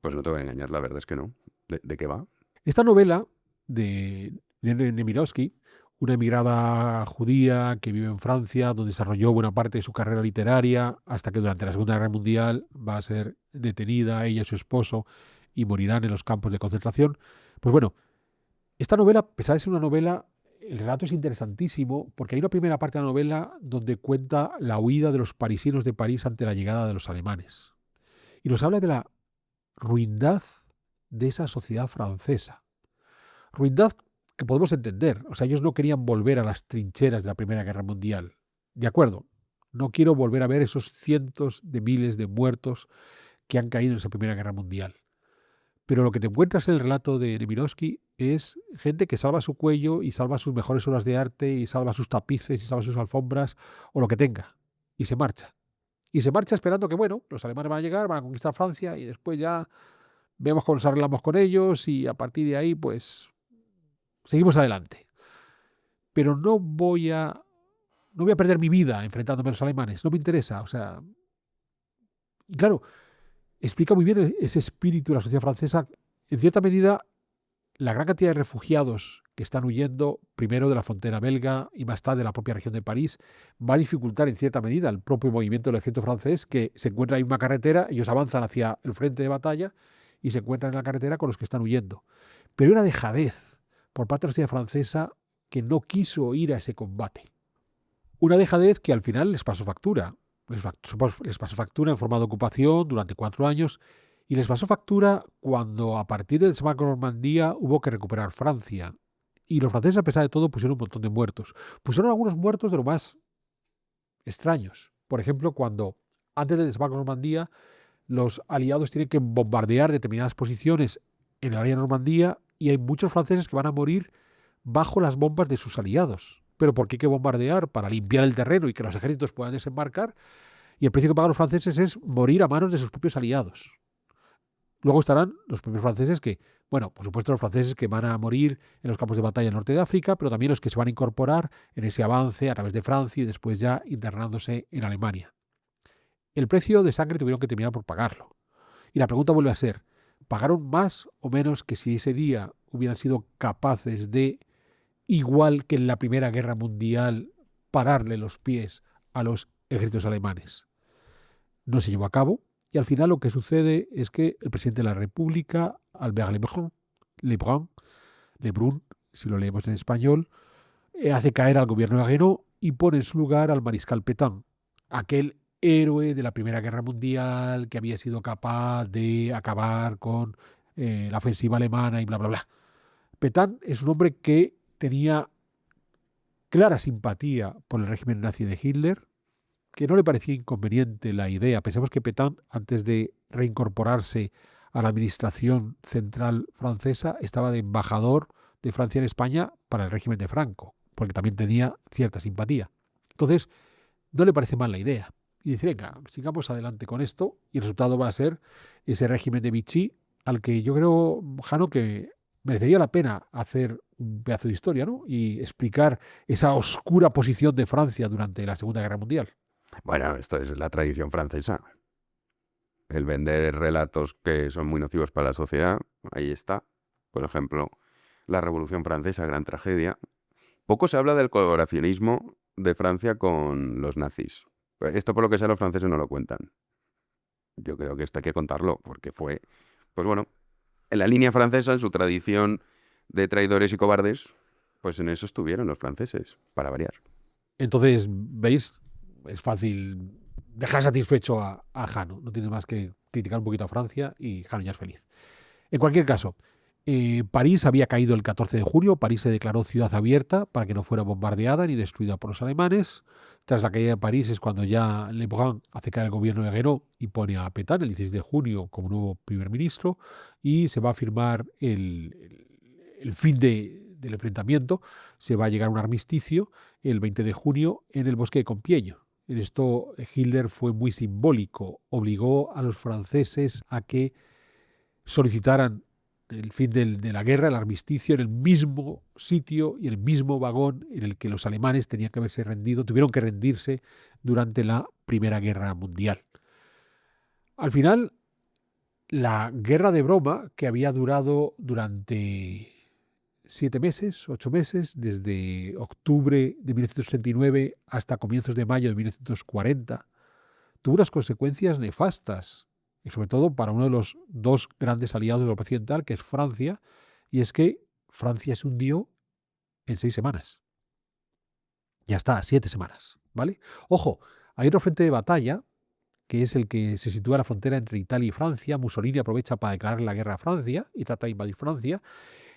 Pues no te voy a engañar, la verdad es que no. ¿De qué va? Esta novela de Irene Nemirovsky, una emigrada judía que vive en Francia, donde desarrolló buena parte de su carrera literaria, hasta que durante la Segunda Guerra Mundial va a ser detenida, ella y su esposo, y morirán en los campos de concentración. Pues bueno, esta novela, a pesar de ser una novela, el relato es interesantísimo porque hay una primera parte de la novela donde cuenta la huida de los parisinos de París ante la llegada de los alemanes. Y nos habla de la ruindad de esa sociedad francesa. Ruindad que podemos entender. O sea, ellos no querían volver a las trincheras de la Primera Guerra Mundial. De acuerdo, no quiero volver a ver esos cientos de miles de muertos que han caído en esa Primera Guerra Mundial. Pero lo que te encuentras en el relato de Nemirovsky es gente que salva su cuello y salva sus mejores obras de arte y salva sus tapices y salva sus alfombras o lo que tenga. Y se marcha. Y se marcha esperando que, bueno, los alemanes van a llegar, van a conquistar Francia y después ya vemos cómo nos arreglamos con ellos y a partir de ahí, pues, seguimos adelante. Pero no voy a perder mi vida enfrentándome a los alemanes. No me interesa. O sea, y claro, explica muy bien ese espíritu de la sociedad francesa. En cierta medida, la gran cantidad de refugiados que están huyendo, primero de la frontera belga y más tarde de la propia región de París, va a dificultar en cierta medida el propio movimiento del ejército francés, que se encuentra en una carretera, ellos avanzan hacia el frente de batalla y se encuentran en la carretera con los que están huyendo. Pero hay una dejadez por parte de la sociedad francesa que no quiso ir a ese combate. Una dejadez que al final les pasó factura. Les pasó factura en forma de ocupación durante 4 años y les pasó factura cuando a partir del desembarco de Normandía hubo que recuperar Francia. Y los franceses, a pesar de todo, pusieron un montón de muertos. Pusieron algunos muertos de lo más extraños. Por ejemplo, cuando antes del desembarco de Normandía los aliados tienen que bombardear determinadas posiciones en el área de Normandía y hay muchos franceses que van a morir bajo las bombas de sus aliados. Pero ¿por qué hay que bombardear? Para limpiar el terreno y que los ejércitos puedan desembarcar. Y el precio que pagan los franceses es morir a manos de sus propios aliados. Luego estarán los propios franceses que, bueno, por supuesto los franceses que van a morir en los campos de batalla del norte de África, pero también los que se van a incorporar en ese avance a través de Francia y después ya internándose en Alemania. El precio de sangre tuvieron que terminar por pagarlo. Y la pregunta vuelve a ser, ¿pagaron más o menos que si ese día hubieran sido capaces de, igual que en la Primera Guerra Mundial, pararle los pies a los ejércitos alemanes? No se llevó a cabo y al final lo que sucede es que el presidente de la República, Albert Lebrun, si lo leemos en español, hace caer al gobierno de Guénot y pone en su lugar al mariscal Pétain, aquel héroe de la Primera Guerra Mundial, que había sido capaz de acabar con la ofensiva alemana y bla, bla, bla. Petain es un hombre que tenía clara simpatía por el régimen nazi de Hitler, que no le parecía inconveniente la idea. Pensemos que Petain, antes de reincorporarse a la administración central francesa, estaba de embajador de Francia en España para el régimen de Franco, porque también tenía cierta simpatía. Entonces, no le parece mal la idea. Y dice, venga, sigamos adelante con esto, y el resultado va a ser ese régimen de Vichy, al que yo creo, Jano, que merecería la pena hacer un pedazo de historia, ¿no? Y explicar esa oscura posición de Francia durante la Segunda Guerra Mundial. Bueno, esto es la tradición francesa. El vender relatos que son muy nocivos para la sociedad, ahí está. Por ejemplo, la Revolución Francesa, gran tragedia. Poco se habla del colaboracionismo de Francia con los nazis. Esto por lo que sea los franceses no lo cuentan. Yo creo que esto hay que contarlo, porque fue, pues bueno, en la línea francesa, en su tradición de traidores y cobardes, pues en eso estuvieron los franceses, para variar. Entonces, ¿veis? Es fácil dejar satisfecho a Jano. No tienes más que criticar un poquito a Francia y Jano ya es feliz. En cualquier caso, París había caído el 14 de junio. París se declaró ciudad abierta para que no fuera bombardeada ni destruida por los alemanes. Tras la caída de París es cuando ya Lebrun hace caer el gobierno de Guénot y pone a Pétain el 16 de junio como nuevo primer ministro y se va a firmar el fin del enfrentamiento. Se va a llegar a un armisticio el 20 de junio en el bosque de Compiègne. En esto Hitler fue muy simbólico. Obligó a los franceses a que solicitaran el fin de la guerra, el armisticio, en el mismo sitio y en el mismo vagón en el que los alemanes tenían que haberse rendido, tuvieron que rendirse durante la Primera Guerra Mundial. Al final, la guerra de broma, que había durado durante 7 meses, 8 meses, desde octubre de 1939 hasta comienzos de mayo de 1940, tuvo unas consecuencias nefastas, y sobre todo para uno de los dos grandes aliados de Europa Occidental, que es Francia, y es que Francia se hundió en 6 semanas. Ya está, 7 semanas, ¿vale? Ojo, hay otro frente de batalla, que es el que se sitúa en la frontera entre Italia y Francia. Mussolini aprovecha para declarar la guerra a Francia y trata de invadir Francia.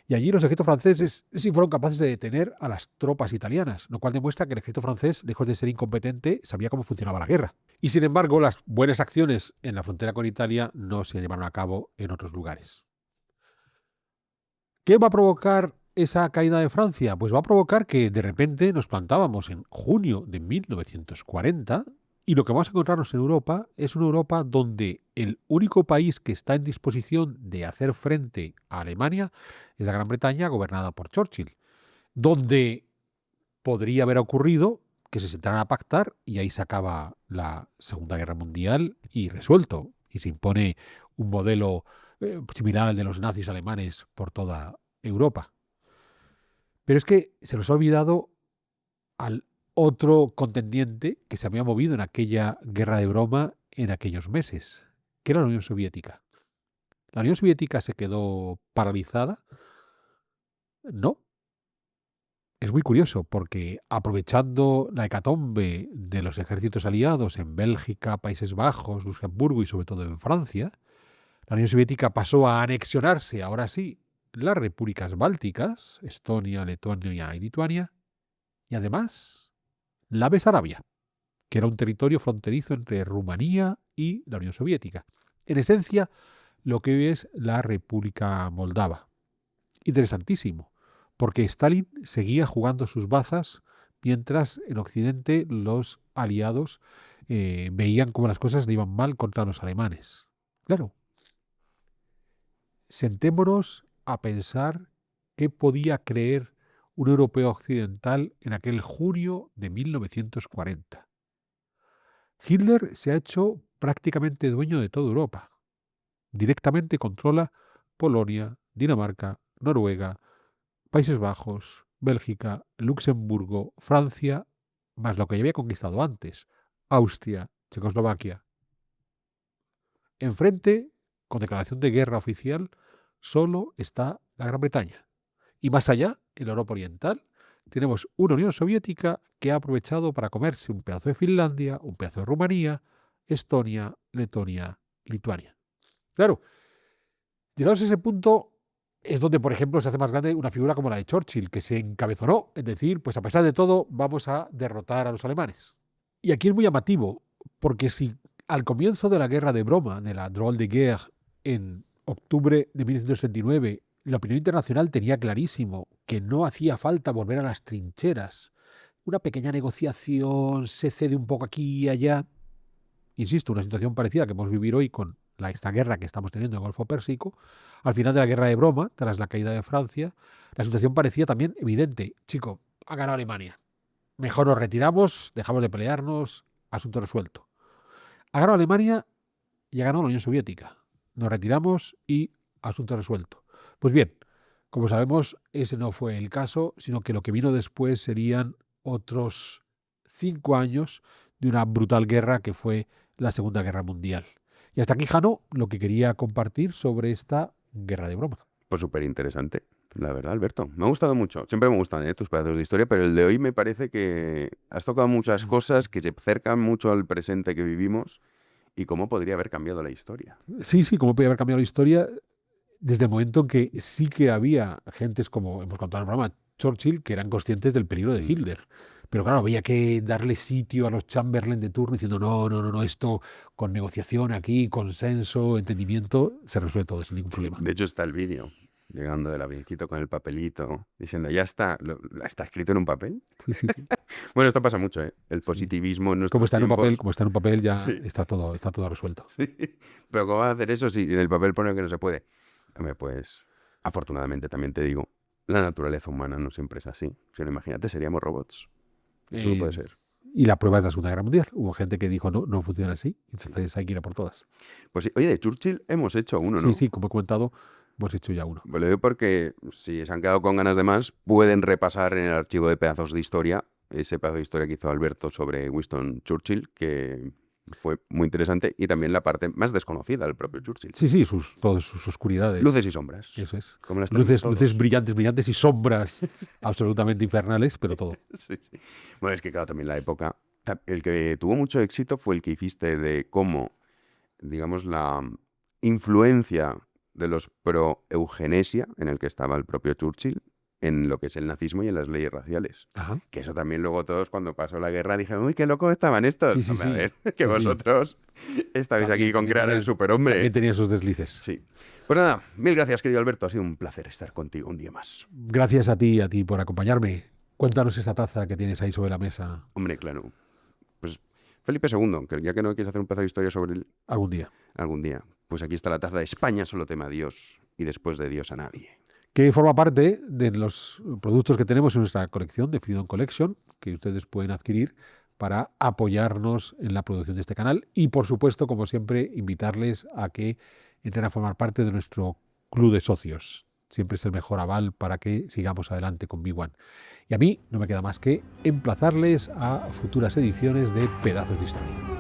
Y allí los ejércitos franceses sí fueron capaces de detener a las tropas italianas, lo cual demuestra que el ejército francés, lejos de ser incompetente, sabía cómo funcionaba la guerra. Y sin embargo, las buenas acciones en la frontera con Italia no se llevaron a cabo en otros lugares. ¿Qué va a provocar esa caída de Francia? Pues va a provocar que de repente nos plantábamos en junio de 1940 y lo que vamos a encontrarnos en Europa es una Europa donde el único país que está en disposición de hacer frente a Alemania es la Gran Bretaña, gobernada por Churchill, donde podría haber ocurrido que se sentaran a pactar y ahí se acaba la Segunda Guerra Mundial y resuelto. Y se impone un modelo similar al de los nazis alemanes por toda Europa. Pero es que se nos ha olvidado al otro contendiente que se había movido en aquella guerra de broma en aquellos meses, que era la Unión Soviética. ¿La Unión Soviética se quedó paralizada? No. Es muy curioso porque aprovechando la hecatombe de los ejércitos aliados en Bélgica, Países Bajos, Luxemburgo y sobre todo en Francia, la Unión Soviética pasó a anexionarse, ahora sí, las repúblicas bálticas, Estonia, Letonia y Lituania, y además la Besarabia, que era un territorio fronterizo entre Rumanía y la Unión Soviética. En esencia, lo que hoy es la República Moldava. Interesantísimo, porque Stalin seguía jugando sus bazas mientras en Occidente los aliados veían cómo las cosas le iban mal contra los alemanes. Claro, sentémonos a pensar qué podía creer un europeo occidental en aquel junio de 1940. Hitler se ha hecho prácticamente dueño de toda Europa. Directamente controla Polonia, Dinamarca, Noruega, Países Bajos, Bélgica, Luxemburgo, Francia, más lo que ya había conquistado antes, Austria, Checoslovaquia. Enfrente, con declaración de guerra oficial, solo está la Gran Bretaña. Y más allá, en la Europa Oriental, tenemos una Unión Soviética que ha aprovechado para comerse un pedazo de Finlandia, un pedazo de Rumanía, Estonia, Letonia, Lituania. Claro, llegados a ese punto es donde, por ejemplo, se hace más grande una figura como la de Churchill, que se encabezonó en decir, pues a pesar de todo, vamos a derrotar a los alemanes. Y aquí es muy llamativo, porque si al comienzo de la guerra de broma, de la Drôle de Guerre, en octubre de 1969, la opinión internacional tenía clarísimo que no hacía falta volver a las trincheras. Una pequeña negociación se cede un poco aquí y allá. Insisto, una situación parecida que hemos vivido hoy con esta guerra que estamos teniendo en el Golfo Pérsico. Al final de la guerra de broma, tras la caída de Francia, la situación parecía también evidente. Chico, ha ganado Alemania. Mejor nos retiramos, dejamos de pelearnos, asunto resuelto. Ha ganado Alemania y ha ganado la Unión Soviética. Nos retiramos y asunto resuelto. Pues bien, como sabemos, ese no fue el caso, sino que lo que vino después serían otros 5 años de una brutal guerra que fue la Segunda Guerra Mundial. Y hasta aquí, Jano, lo que quería compartir sobre esta guerra de broma. Pues súper interesante, la verdad, Alberto. Me ha gustado mucho. Siempre me gustan tus pedazos de historia, pero el de hoy me parece que has tocado muchas cosas que se acercan mucho al presente que vivimos y cómo podría haber cambiado la historia. Sí, cómo podría haber cambiado la historia desde el momento en que sí que había gentes, como hemos contado en el programa, Churchill, que eran conscientes del peligro de Hitler. Pero claro, había que darle sitio a los Chamberlain de turno diciendo no, esto con negociación aquí, consenso, entendimiento, se resuelve todo sin ningún problema. De hecho, está el vídeo, llegando del avioncito con el papelito, diciendo, ya está, ¿está escrito en un papel? Sí. Bueno, esto pasa mucho, ¿eh? El positivismo en nuestros como está en un papel ya sí. está todo resuelto. Sí. Pero ¿cómo va a hacer eso si en el papel pone que no se puede? Hombre, pues, afortunadamente también te digo, la naturaleza humana no siempre es así. Si no, imagínate, seríamos robots. Eso no puede ser. Y la prueba es la Segunda Guerra Mundial. Hubo gente que dijo, no funciona así. Entonces hay que ir a por todas. Pues sí. Oye, de Churchill hemos hecho uno, ¿no? Sí, como he comentado, hemos hecho ya uno. Pues lo digo porque si se han quedado con ganas de más, pueden repasar en el archivo de pedazos de historia ese pedazo de historia que hizo Alberto sobre Winston Churchill, que fue muy interesante, y también la parte más desconocida del propio Churchill. Sí, todas sus oscuridades. Luces y sombras. Eso es. Como las luces brillantes y sombras absolutamente infernales, pero todo. Sí. Bueno, es que claro, también la época, el que tuvo mucho éxito fue el que hiciste de cómo, digamos, la influencia de los pro-eugenesia, en el que estaba el propio Churchill, en lo que es el nazismo y en las leyes raciales. Ajá. Que eso también luego todos cuando pasó la guerra dijeron, uy, qué locos estaban estos. Sí. A ver, que vosotros estabais También aquí con crear el superhombre. También tenía sus deslices. Sí. Pues nada, mil gracias, querido Alberto. Ha sido un placer estar contigo un día más. Gracias a ti por acompañarme. Cuéntanos esa taza que tienes ahí sobre la mesa. Hombre, claro. Pues Felipe II, que ya que no quieres hacer un pedazo de historia sobre él. Algún día. Pues aquí está la taza de España, solo teme a Dios y después de Dios a nadie. Que forma parte de los productos que tenemos en nuestra colección de Freedom Collection, que ustedes pueden adquirir para apoyarnos en la producción de este canal. Y, por supuesto, como siempre, invitarles a que entren a formar parte de nuestro club de socios. Siempre es el mejor aval para que sigamos adelante con Big One. Y a mí no me queda más que emplazarles a futuras ediciones de Pedazos de Historia.